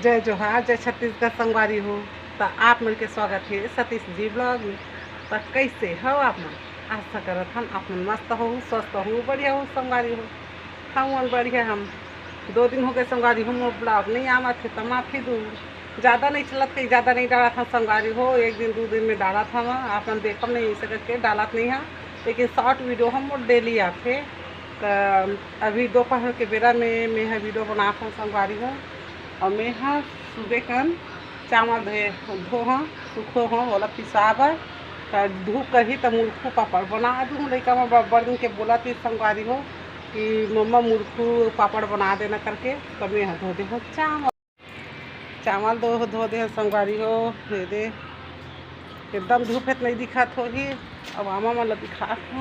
जय जोहार, जय छत्तीसगढ़ संगवारी हो। तो आप मिल के स्वागत है सतीश जी ब्लॉग में। तो कैसे हो आप मन? आशा करत हम आप मन मस्त हो, स्वस्थ हो, बढ़िया हो संगवारी हो। हम बढ़िया। हम 2 दिन हो गए संगवारी हो, मोर ब्लॉग नहीं आवा थे तो माफी दू। ज़्यादा नहीं चलत थे, ज़्यादा नहीं डाला था संगवारी हो। 1 दिन 2 दिन में डाला था मैं, आप मन देखम नहीं सकते डालत नहीं है, लेकिन शॉर्ट वीडियो हम मोर डेली आते। तो अभी दोपहर के बेरा में मैं वीडियो बनाता हूँ संगवारी हो। और मैं हाँ सुबह कन चावल धो हाँ सुखो हाँ वाला पिसाब है धूप कही तो मुरखू पापड़ बना दूँ। लड़का में बड़ दिन के बोला थी संगवारी हो कि मम्मा मुरखू पापड़ बना देना करके। तो मैं हाँ धो दे हो चावल धो दे संगवारी हो। दे एकदम धूप है नहीं दिखत हो ही। अब आमा मन दिखात हो,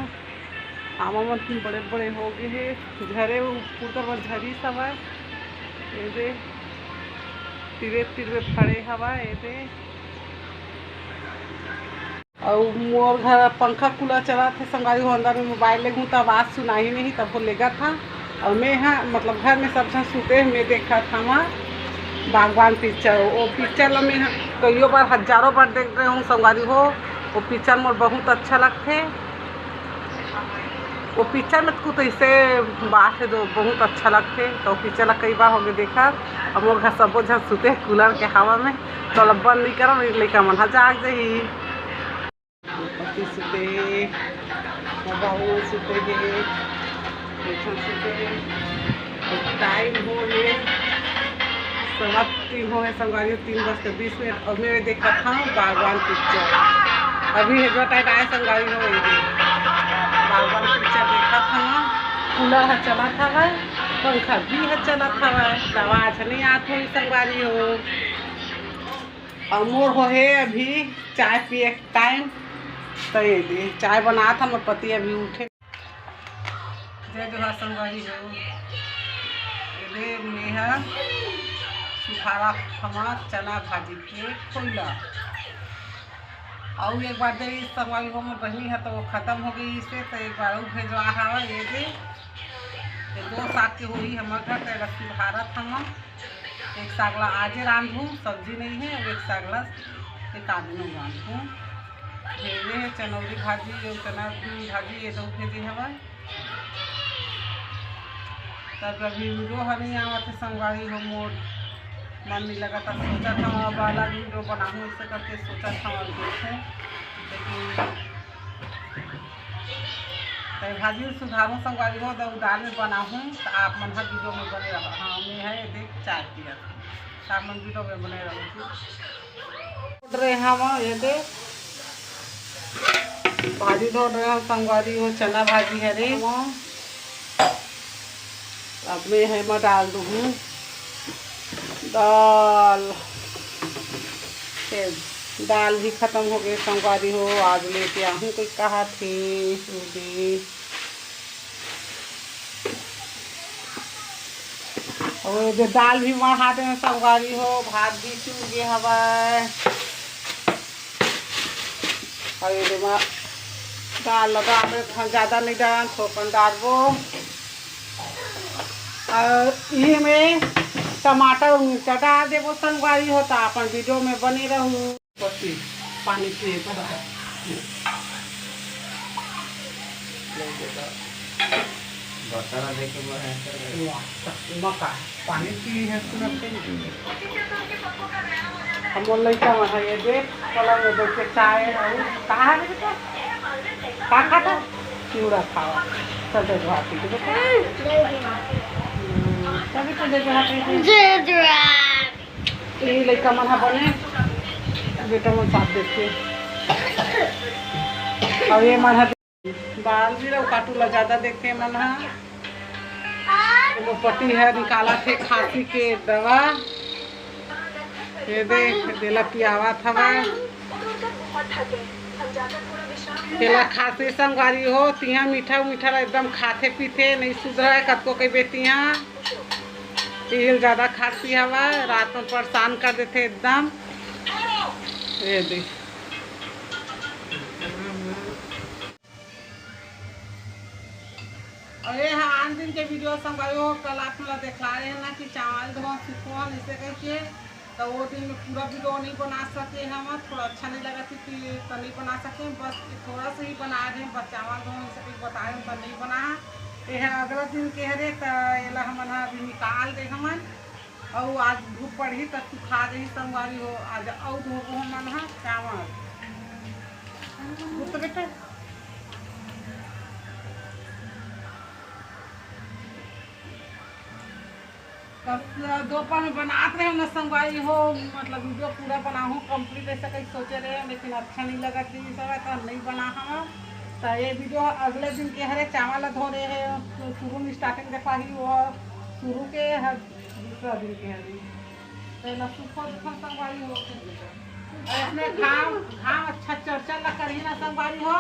आमा मन बड़े बड़े हो गए है, झरे ऊपर पर झरी सब है। दे तिरे फड़े हवा दे। और मोर घर पंखा कूलर चला थे संगवारी हो। अंदर में मोबाइल ले तो आवाज़ सुना ही नहीं, तब वो लेगा था। और मैं हाँ मतलब घर में सब जन सूते मैं देखा था वहाँ बागवान पिक्चर। वो पिक्चर मैं कईयों बार हजारों बार देख रहे हूँ संगवारी हो। वो पिक्चर मोर बहुत अच्छा लगते। वो पिक्चर में कुछ ऐसे बात है जो बहुत अच्छा लगते। तो पिक्चर ला कई बार हो गए देखा। और मोर घर सबो झन सुते कूलर के हवा में, तो बंद नहीं करो लड़का मन जाग जाही। पति सुते, बहू सुते है, सुते। टाइम हो गए 3 हो गए संगवारी 3:20। और मैं देखा था बागवान पिक्चर। अभी जो टाइम आए संगवारी हो बागवान पिक्चर देखा था। कूलर है चला था है, पंखा भी है चला था है, आवाज नहीं आती हुई संगवारी हो। और मोर हो है अभी चाय पिए टाइम। तो ये चाय बना था मोर पति अभी उठे। जय जोहार संगवारी हो। ये मेहा सुखारा खमा चना भाजी के खोला। और एक बार दे संगवारी हो मोर बहनी है तो वो ख़त्म हो गई इसे। तो एक बार भेजवा हवा ये दे 2 साग के हुई हमारे घर तो सुधारत हम। एक सागला आजे रांधूँ, सब्जी नहीं है। और एक सागला एक आदमी रांधूँ। भेजे है चनौरी भाजी और चना भाजी ये 2 भेजे हवा। तब अभी वीडियो नहीं आवा थे संगवारी हो। मोर मन नहीं लगा था, सोचा था वाला वीडियो बनाऊँ इससे करके सोचा था और देखूँ, लेकिन तो भाजी सुधारूँ संगवारी हो। तो दाल में बनाऊँ तो आप मन हर वीडियो में बने रहा। हाँ मैं है देख चाय पिया था, आप मन वीडियो में बने रहूँ रहे हम। ये दे भाजी धो रहे हम संगवारी हो, चना भाजी है रे। अब मैं है मैं डाल दूँ दाल भी ख़त्म हो गई संगवारी हो। आज लेके आहूँ कोई कहा थी और जो दाल भी बढ़ा दें संगवारी हो। भात भी चूर गए हवा। और ये दाल लगा ज़्यादा नहीं डाल थोपन डालबो। और ये में टमाटर मिर्चा डाल देवो संगवारी हो। तो अपन वीडियो में बने रहूँ। पानी पिए मका पानी पी है हम लड़का में है। ये देख पलंग में बैठ के चाय कहा है बेटा का खाता चिड़ा खावा सदे भाती तभी तो यही लड़का मन बने बेटा मन साथ देखे। और ये मन बाल भी रहो काटू ला ज़्यादा देखे मन वो पति है निकाला थे खांसी के दवा। ये देख देला पियावा था केला खांसी संगवारी हो। तिहा मीठा मीठा एकदम खाते पीते नहीं सुधरा है कतको कई बेटियाँ तेल ज़्यादा खाती हवा, रात में परेशान कर देते एकदम। ये देख और ये हाँ आन दिन के वीडियो संगवारी हो कल आप लोग दिखला रहे हैं ना कि चावल धो सुखोन इसे करके तो वो दिन में पूरा वीडियो नहीं बना सके हम थोड़ा अच्छा नहीं लगा कि तो नहीं बना सके बस थोड़ा सा ही बना रहे बस चावल धो इसे कुछ बताए तो नहीं बना यह अगला दिन कह रहे तो ये हम अभी निकाल दे हमन और आज धूप पड़ी तो सुखा दे संगवारी हो आज और धोबो हमन हाँ चावल तो बेटा दोपहर में बनाते रहे ना संगवारी हो मतलब वीडियो पूरा बनाऊँ कंप्लीट ऐसा कहीं सोचे रहे लेकिन अच्छा नहीं लगा कि सब तो नहीं बना हम तो ये वीडियो अगले दिन के हरे चावल धो रहे हैं शुरू में स्टार्टिंग देखा ही वो शुरू के हर दूसरा दिन के हरे पहला सुखो दुखो संगवारी हो अपने घाम घाम अच्छा चर्चा ला कर ही ना संगवारी हो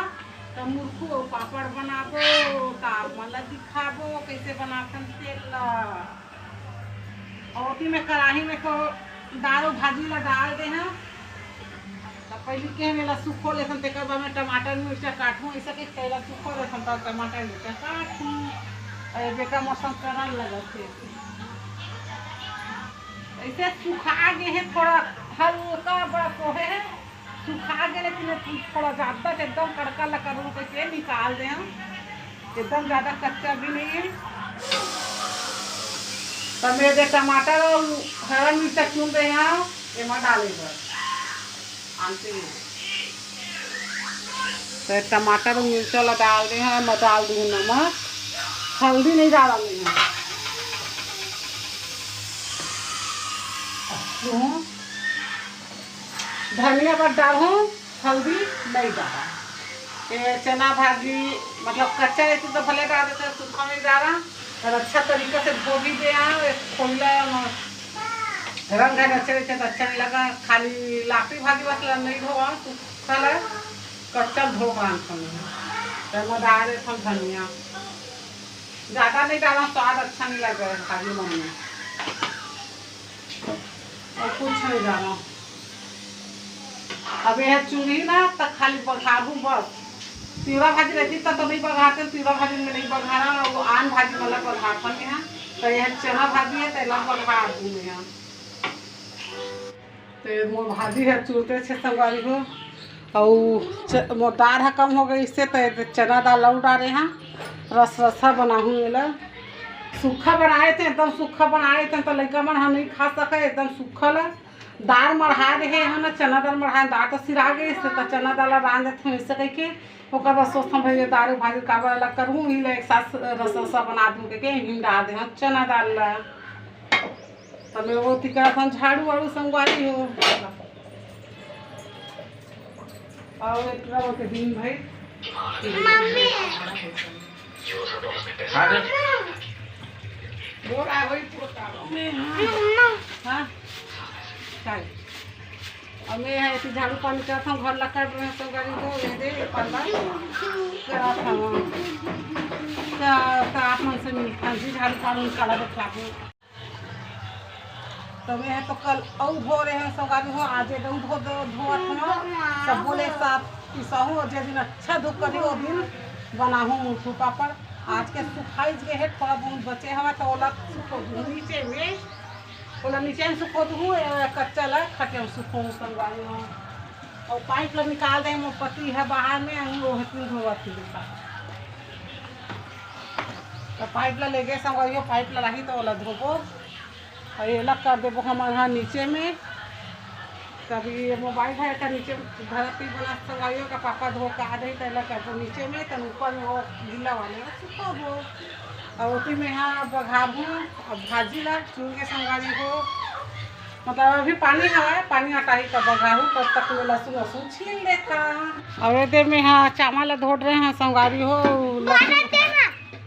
तो मुर्खू पापड़ बनाबो का मतलब दिखाबो कैसे बनाते तेल और में कढ़ाई में को दाल भाजी ला डाल दे हैं तो पहले के मेला सुखो लेसन तेकर बाद में टमाटर मिर्चा काटूँ ऐसा के पहला सुखो लेसन तो टमाटर मिर्चा काटूँ अरे बेटा मौसम करन लगते ऐसे सुखा गए है थोड़ा हल्का बस है सुखा गए लेकिन थोड़ा ज़्यादा एकदम कड़का लगा रू कैसे निकाल दें एकदम ज़्यादा कच्चा भी नहीं है तो मेरे टमाटर और हरा मिर्चा चुन रहे हैं ये मत डालेगा आंटी तो टमाटर और मिर्चा ला डाल रहे हैं मैं डाल दूँ नमक हल्दी नहीं डालेंगे धनिया पर डालूँ हल्दी नहीं डाला ये चना भाजी मतलब कच्चा रहती तो भले डाल देते सूखा नहीं डाला और अच्छा तरीके से धो भी दिया खोला रंग है अच्छे अच्छे तो अच्छा नहीं लगा खाली लापी भाजी बस नहीं धोआ सूखा कच्चा धो तो मैं डाल देता हूँ धनिया ज़्यादा नहीं डाला स्वाद अच्छा नहीं लगा भाजी मन में और कुछ नहीं डाला अब यह चूड़ी ना तो खाली बघारू बस तीवरा भाजी रहती तो नहीं बघाते तीवरा भाजी में नहीं बघारा वो आन भाजी वाला बघाते हैं यहाँ तो यह चना भाजी है तो बघार दूँ यहाँ तो मोर भाजी है चूरते छे संगवारी हो और मोर दाल है कम हो गई इससे तो चना दाल लौट डाले हैं रस रसा बनाऊँ मेला सूखा बनाए थे एकदम सूखा बनाए थे तो लड़का मन हम नहीं खा सके एकदम सूखा ला दाल मढ़ा रहे हैं ना चना दाल मढ़ा दाल तो सिरा गए इससे तो चना दाल रान देते हैं इससे कह के ओकर बाद सोचता हूँ भैया दाल भाजी काबर अलग करूँ ही एक साथ रस रसा बना दूँ के हिम डाल दे चना दाल ला तो मेरे वो तिका झाड़ू वाड़ू संगवारी हो और एक के दिन भाई हाँ चल और मैं ऐसे झाड़ू पानी करता हूँ घर लगा संगवारी हो ये दे पल्ला करा था आप मन से मिल झाड़ू पानी काला देखा तो मैं तो कल और धो रहे हैं संगवारी हो आज धोत सब बोले साथ पिसाहूँ और जिस दिन अच्छा धूप करी वो दिन बनाऊँ मुर्खू पापड़ आज के सुखाई गए है थोड़ा बहुत बचे हवा तो ओला नीचे में ओला नीचे में सुखो दूँ कच्चा ला खटे सुखो संगवारी हो और पाइप ला निकाल दें मोर पति है बाहर में वो धोवती तो पाइप ला ले गए संगवारी हो पाइप ला रही तो ओला धोबो और ये अलग कर देबो हमारे यहाँ नीचे में तभी ये मोबाइल है तो नीचे धरती बना संगवारियों का पापा धो के आ रही तो अलग कर दो नीचे में तो ऊपर में वो गीला वाले सुखो हो और उसी में यहाँ बघाबू और भाजी ला चूर के संगवारी हो मतलब अभी पानी है पानी हटाई तो बघाबू तब तक में लहसुन वसुन छील लेता और ये देर में यहाँ चावल धो रहे हैं संगवारी हो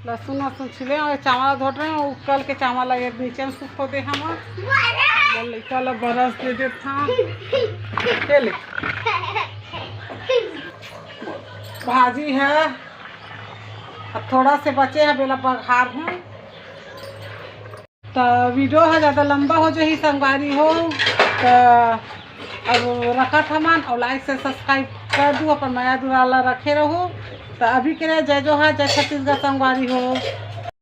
लहसुन वसुन छिले और चावल धो रहे हैं कल के चावल नीचे में सुखो दे हम कल बरस दे देता भाजी है अब थोड़ा से बचे है बेला बघार हूँ तो वीडियो है ज़्यादा लंबा हो जाए संगवारी हो तो अब रखा था मन और लाइक से सब्सक्राइब कर दूँ अपन माया दुराला रखे रहो तो अभी के लिए जय जोहार जय छत्तीसगढ़ संगवारी हो।